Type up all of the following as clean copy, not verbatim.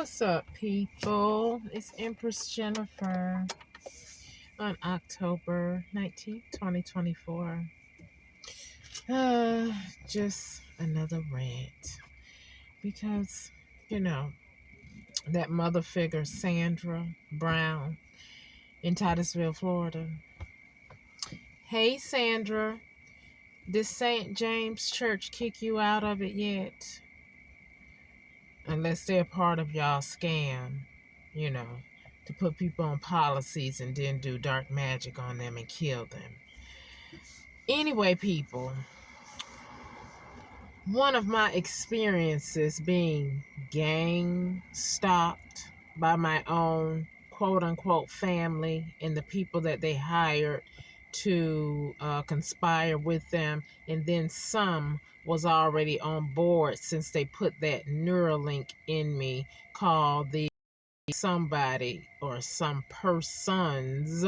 What's up, people? It's Empress Jennifer on October 19th, 2024. Just another rant because, you know, that mother figure, Sandra Brown in Titusville, Florida. Hey, Sandra, did St. James Church kick you out of it yet? Unless they're part of y'all scam, you know, to put people on policies and then do dark magic on them and kill them. Anyway, people, one of my experiences being gang stalked by my own quote unquote family and the people that they hired to conspire with them, and then some was already on board since they put that Neuralink in me called the somebody or some persons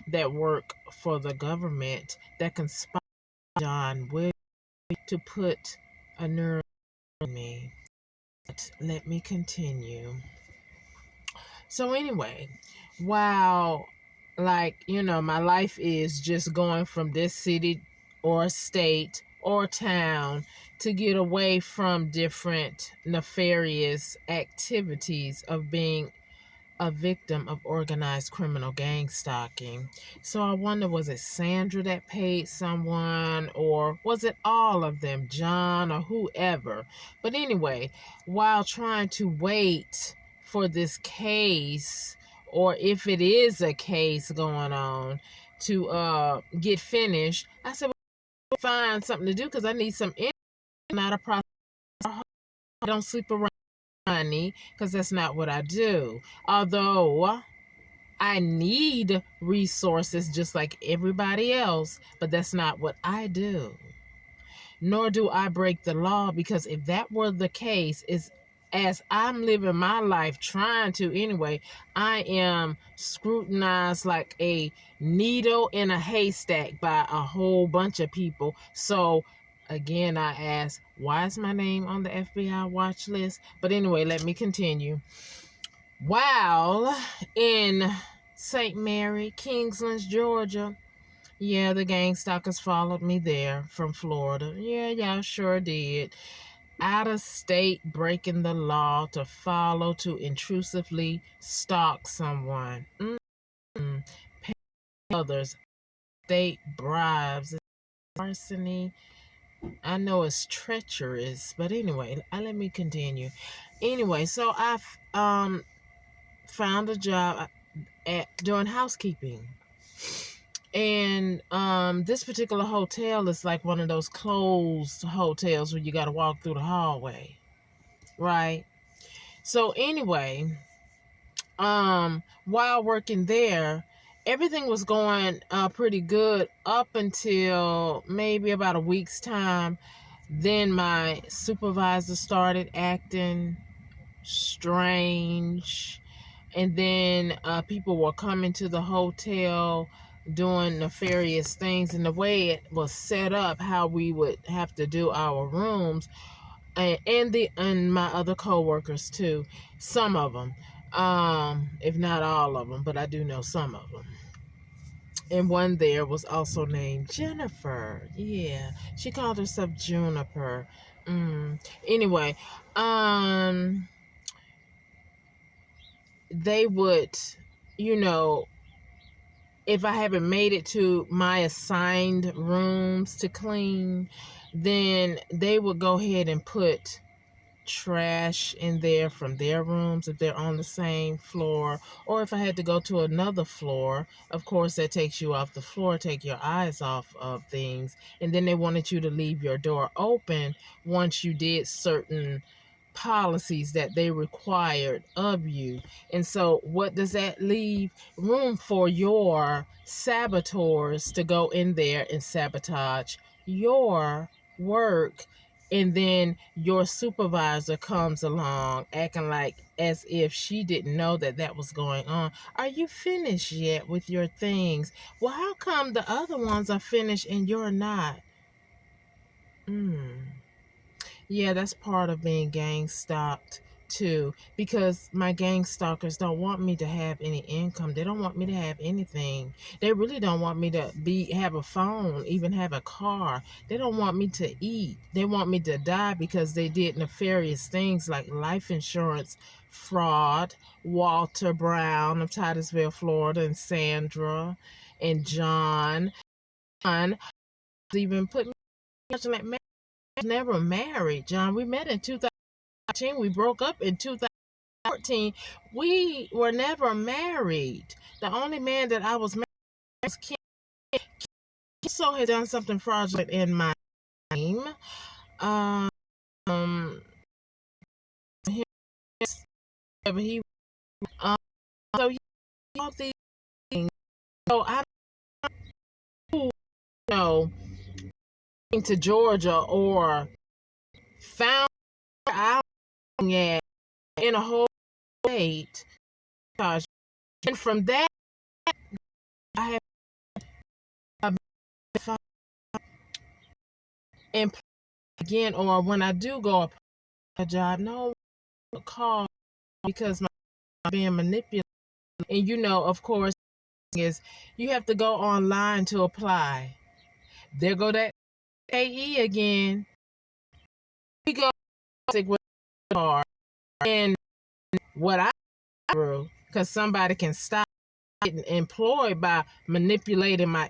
that work for the government that conspired with John Wick to put a Neuralink in me. But let me continue. So anyway, while my life is just going from this city or state or town to get away from different nefarious activities of being a victim of organized criminal gang stalking. So I wonder, was it Sandra that paid someone, or was it all of them, John or whoever? But anyway, while trying to wait for this case, or if it is a case going on, to get finished, I said, well, find something to do because I need some income, not a process. I don't sleep around money because that's not what I do. Although I need resources just like everybody else, but that's not what I do. Nor do I break the law, because if that were the case, is as I'm living my life trying to anyway, I am scrutinized like a needle in a haystack by a whole bunch of people. So again, I ask, why is my name on the FBI watch list? But anyway, let me continue. While in St. Mary, Kingsland, Georgia, yeah, the gang stalkers followed me there from Florida. Yeah, y'all sure did. Out of state, breaking the law to follow, to intrusively stalk someone. Pay others, state bribes, larceny. I know it's treacherous, but anyway, let me continue. Anyway, so I found a job at doing housekeeping. And this particular hotel is like one of those closed hotels where you got to walk through the hallway, right? So anyway, while working there, everything was going pretty good up until maybe about a week's time. Then my supervisor started acting strange, and then people were coming to the hotel doing nefarious things, and the way it was set up, how we would have to do our rooms, and my other coworkers too, some of them, if not all of them, but I do know some of them. And one there was also named Jennifer. Yeah, she called herself Juniper. Anyway, they would, if I haven't made it to my assigned rooms to clean, then they would go ahead and put trash in there from their rooms if they're on the same floor. Or if I had to go to another floor, of course, that takes you off the floor, take your eyes off of things. And then they wanted you to leave your door open once you did certain policies that they required of you. And so what does that leave? Room for your saboteurs to go in there and sabotage your work. And then your supervisor comes along acting like as if she didn't know that that was going on. Are you finished yet with your things? Well, how come the other ones are finished and you're not? Yeah, that's part of being gang stalked to, because my gang stalkers don't want me to have any income. They don't want me to have anything. They really don't want me to have a phone, even have a car. They don't want me to eat. They want me to die because they did nefarious things like life insurance fraud. Walter Brown of Titusville, Florida, and Sandra and John even put me in like marriage. Never married, John. We met in 2013. We broke up in 2014. We were never married. The only man that I was married was Kim. So had done something fraudulent in my name. Um, he so he all these things. So I don't know to Georgia or found out yet in a whole state. And from that, I have and again, or when I do go apply a job, no call because I'm being manipulated. And of course, is you have to go online to apply. There go that AE again. We go with car and what I do because somebody can stop getting employed by manipulating my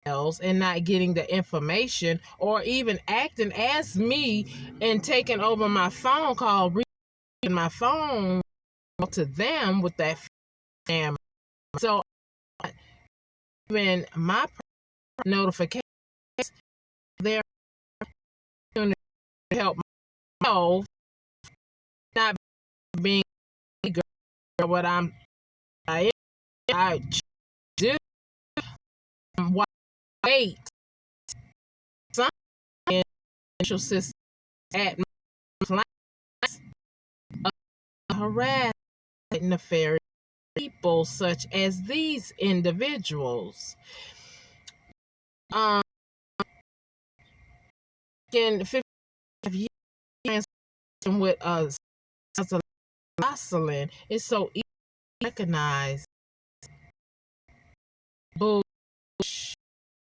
emails and not getting the information, or even acting as me and taking over my phone call, reading my phone to them with that scam. So when my notifications, they're to help myself not being what I do. Wait, some financial system at my class harass nefarious people such as these individuals. In 55 years with us as a Jocelyn, it's so easy to recognize bullshit.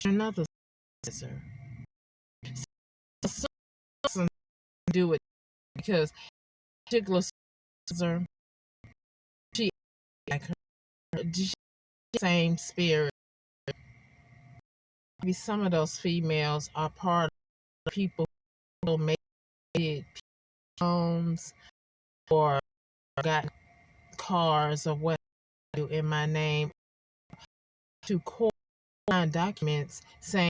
Another sister. So do it because particular sister, she like her same spirit. Maybe some of those females are part of people who made homes or got cars or what in my name to court documents saying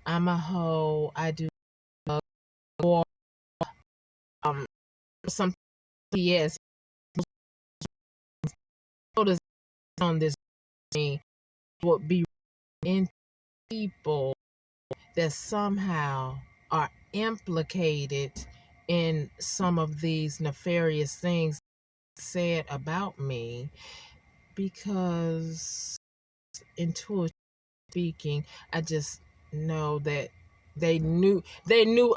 I'm a hoe, I do or something. Yes, on this would be in people that somehow are implicated in some of these nefarious things said about me, because intuitively speaking, I just know that they knew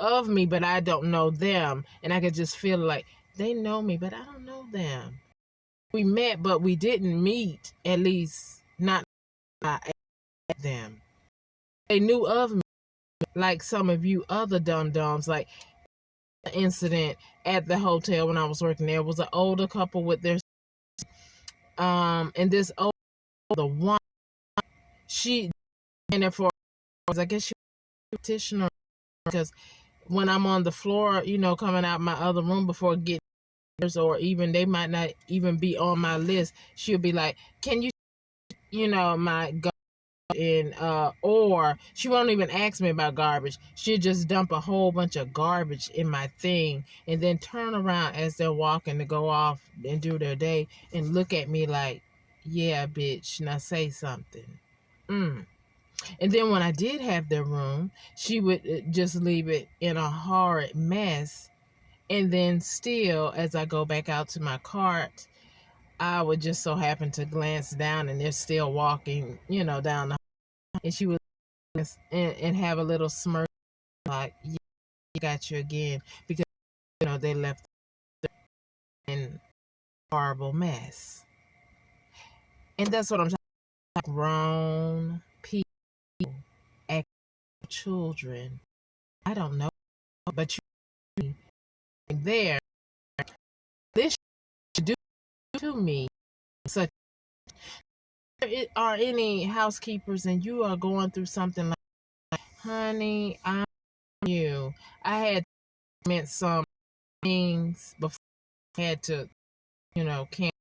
of me, but I don't know them, and I could just feel like they know me, but I don't know them. We met, but we didn't meet, at least not them. They knew of me, like some of you other dum-dums, like the incident at the hotel when I was working there was an older couple with their and this older one, she in there for, I guess she was a petitioner, because when I'm on the floor, coming out my other room before getting, or even they might not even be on my list, she'll be like, can you my in or she won't even ask me about garbage. She'll just dump a whole bunch of garbage in my thing and then turn around as they're walking to go off and do their day and look at me like, yeah, bitch, now say something. And then when I did have their room, she would just leave it in a horrid mess, and then still, as I go back out to my cart, I would just so happen to glance down and they're still walking, down the, and she would and have a little smirk like, yeah, I got you again, because they left and horrible mess. And that's what I'm talking about. Grown people, actual children. I don't know, but you there. This should do to me. Such are any housekeepers, and you are going through something like, honey, I'm you. I had meant some things before I had to, camp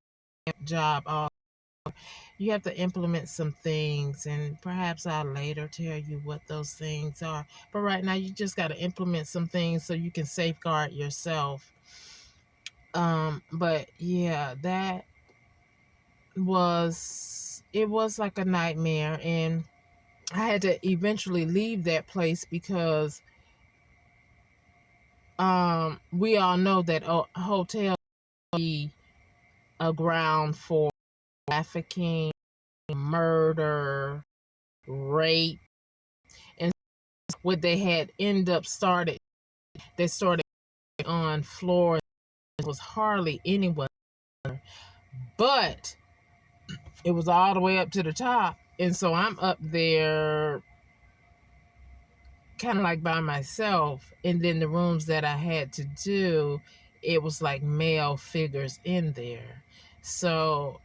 job. You have to implement some things, and perhaps I'll later tell you what those things are. But right now, you just got to implement some things so you can safeguard yourself. But yeah, it was like a nightmare, and I had to eventually leave that place because we all know that a hotel be a ground for trafficking, murder, rape, and what they had they started on floors. It was hardly anyone, but it was all the way up to the top, and so I'm up there kind of like by myself, and then the rooms that I had to do, it was like male figures in there. So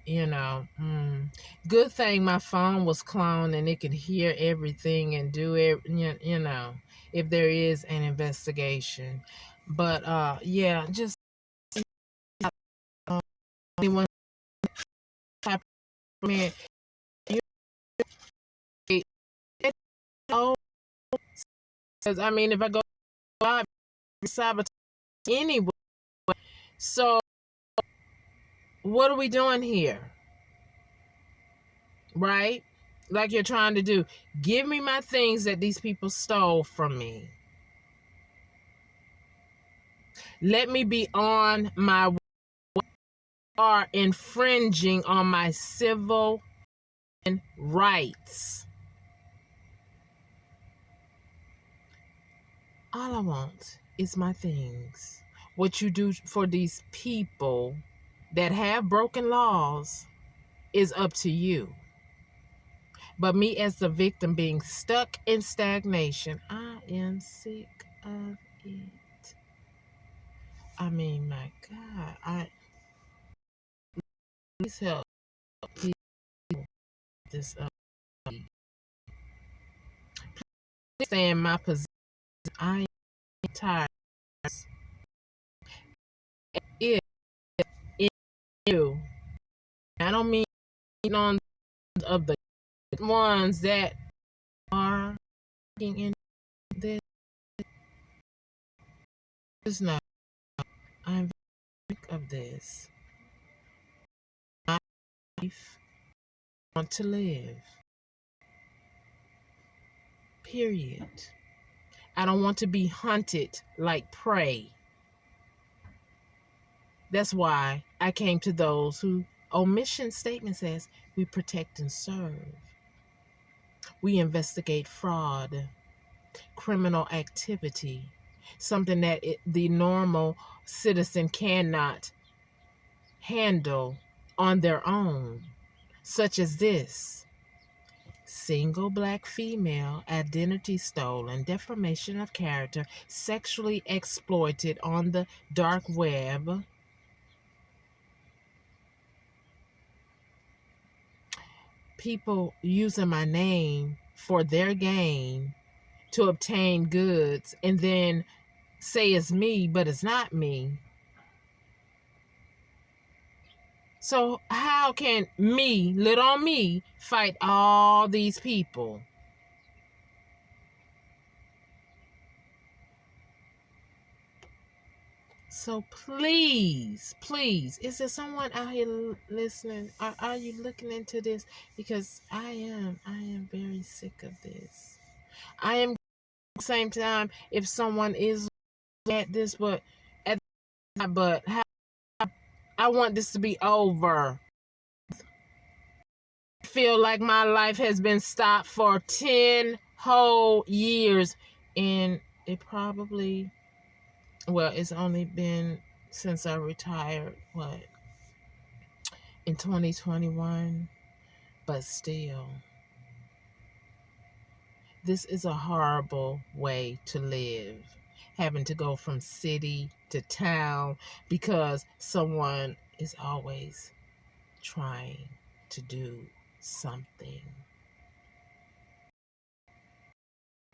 good thing my phone was cloned and it could hear everything and do it, if there is an investigation. But yeah, just anyone type of man, you know, because I mean, if I go live, sabotage anyway. So what are we doing here? Right? Like you're trying to do. Give me my things that these people stole from me. Let me be on my way. Are infringing on my civil rights. All I want is my things. What you do for these people that have broken laws is up to you. But me as the victim being stuck in stagnation, I am sick of it. I mean, my God, please help this up. Please stay in my position. I am tired. If you, I don't mean on of the ones that are in this. Just know I'm sick of this. My life, I want to live. Period. I don't want to be hunted like prey. That's why I came to those who omission statement says we protect and serve. We investigate fraud, criminal activity, something that the normal citizen cannot handle on their own, such as this. Single black female, identity stolen, defamation of character, sexually exploited on the dark web. People using my name for their gain to obtain goods and then say it's me, but it's not me. So how can me, little me, fight all these people? So please, is there someone out here listening? Are you looking into this? Because I am very sick of this. I am at the same time, if someone is at this, but how I want this to be over. I feel like my life has been stopped for 10 whole years, and it probably, well, it's only been since I retired, in 2021, but still, this is a horrible way to live. Having to go from city to town because someone is always trying to do something.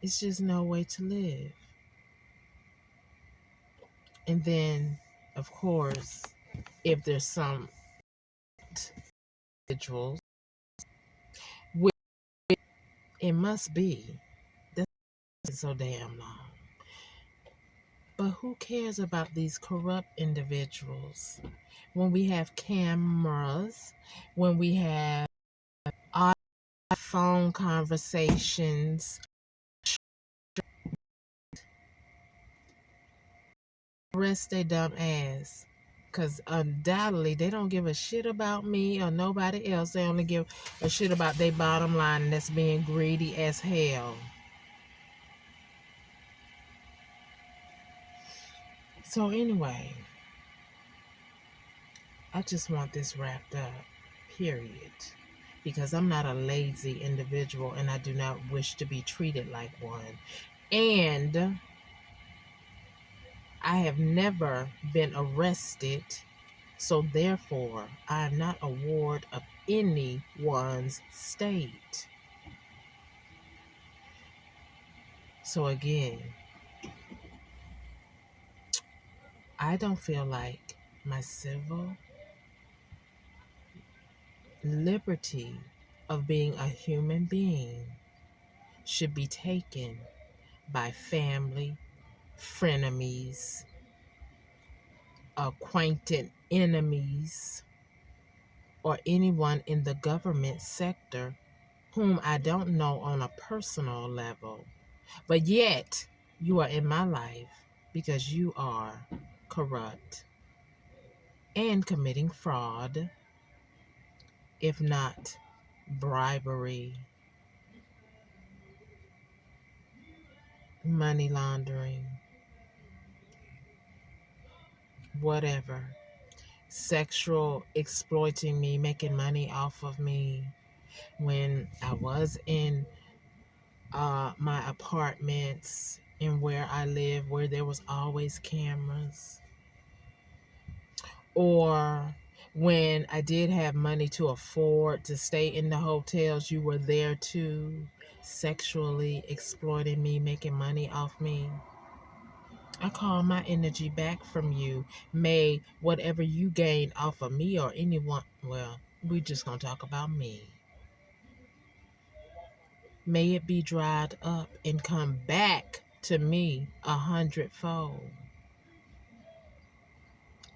It's just no way to live. And then, of course, if there's some individuals, which it must be, that's so damn long. But who cares about these corrupt individuals when we have cameras, when we have phone conversations? Arrest their dumb ass. Because undoubtedly they don't give a shit about me or nobody else. They only give a shit about their bottom line, and that's being greedy as hell. So anyway, I just want this wrapped up, period. Because I'm not a lazy individual and I do not wish to be treated like one. And I have never been arrested, so therefore I am not a ward of anyone's state. So again, I don't feel like my civil liberty of being a human being should be taken by family, frenemies, acquainted enemies, or anyone in the government sector whom I don't know on a personal level. But yet, you are in my life because you are corrupt and committing fraud, if not bribery, money laundering, whatever, sexual exploiting me, making money off of me. When I was in my apartments and where I live, where there was always cameras, or when I did have money to afford to stay in the hotels, you were there too, sexually exploiting me, making money off me. I call my energy back from you. May whatever you gain off of me or anyone, well, we just gonna talk about me. May it be dried up and come back to me 100-fold.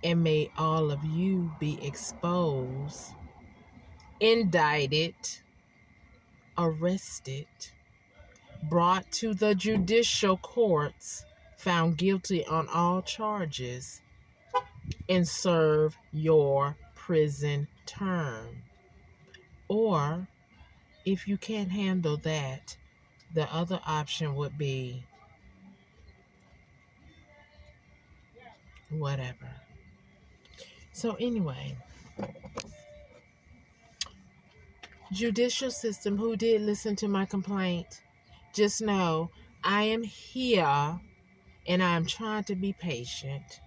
And may all of you be exposed, indicted, arrested, brought to the judicial courts, found guilty on all charges, and serve your prison term. Or if you can't handle that, the other option would be whatever. So anyway, judicial system who did listen to my complaint, just know I am here and I am trying to be patient.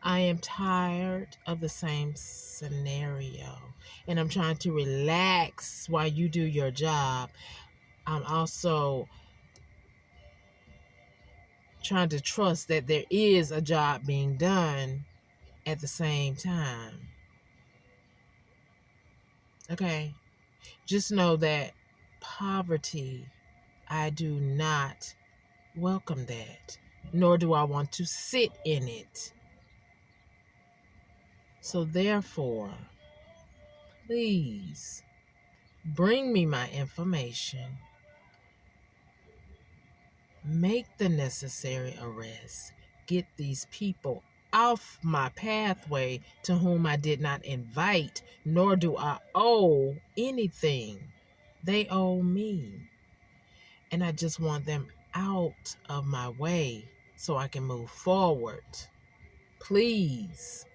I am tired of the same scenario and I'm trying to relax while you do your job. I'm also trying to trust that there is a job being done at the same time. Okay? Just know that poverty, I do not welcome that, nor do I want to sit in it. So therefore, please bring me my information. Make the necessary arrests. Get these people off my pathway to whom I did not invite, nor do I owe anything. They owe me. And I just want them out of my way so I can move forward. Please.